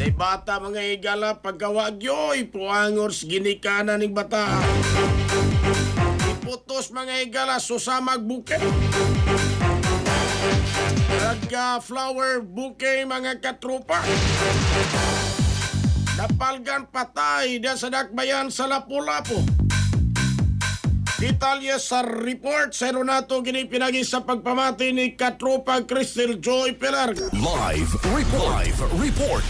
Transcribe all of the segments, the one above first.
Kay bata mga igala pagkawagyo ipuangors ginikanan ning bata. Iputos mga igala susamag bukay. Nagka flower bouquet mga katropa. Napalgan patay da sa dakbayan sa Lapu-Lapu. Detalye sa report sa nato gini pinagi sa pagpamati ni katropa Crystal Joy Pelarga. Live report.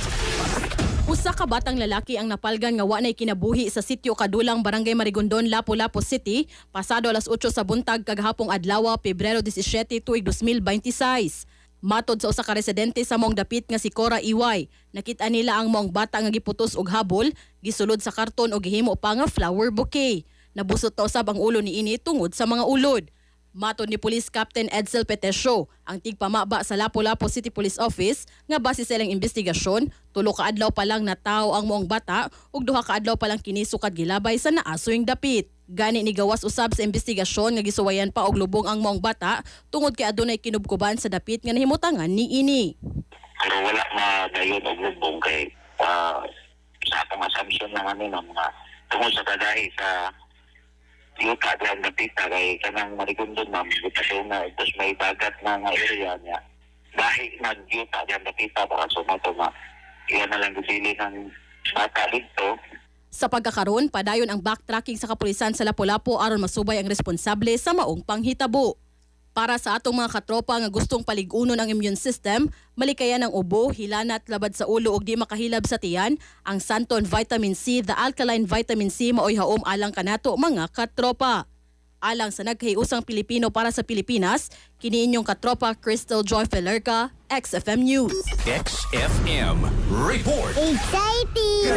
Usa ka batang lalaki ang napalgan nga wa nay kinabuhi sa sitio Kadulang, Barangay Marigondon, Lapu-Lapu City, pasado alas 8 sa buntag kagahapong adlaw, Pebrero 17, tuig 2026. Matod sa usa ka residente sa mong dapit nga si Cora Iway, nakita nila ang mong bata nga giputos og habol, gisulod sa karton o gihimo pa nga flower bouquet. Nabusot na usab ang ulo ni ini tungod sa mga ulod. Matod ni Police Captain Edsel Petesio, ang tigpamaba sa Lapu-Lapu City Police Office, nga base sa ilang investigasyon, 3 ka adlaw pa lang natawo ang moong bata ug 2 ka adlaw pa lang kinisukad gilabay sa naasoyng dapit. Gani ni gawas usab sa investigasyon nga gisuwayan pa og lubong ang moong bata tungod kay adunay kinubkuban sa dapit nga nahimutangan ni ini. Pero wala na dayon og lubong kay sa atong assumption lang ano ng mga tungod sa kadahi sa yuta diyan dapita kay kanang Marigondon ma'am butadong na tapos may dagat na nga area niya dahil nagyuta diyan dapita para sumato na iyan na lang gusili ng bata dito. Sa pagkakaroon, padayon ang backtracking sa kapulisan sa Lapu-Lapu aron masubay ang responsable sa maong panghitabo. Para sa atong mga katropa nga gustong paligunon ang immune system, malikayan ang ubo, hilanat, labad sa ulo ug di makahilab sa tiyan, ang Santon Vitamin C, the alkaline vitamin C maoy haom alang kanato mga katropa. Alang sa naghiusang Pilipino para sa Pilipinas, kini inyong katropa Crystal Joy Pelarga, XFM News. XFM report. Exciting!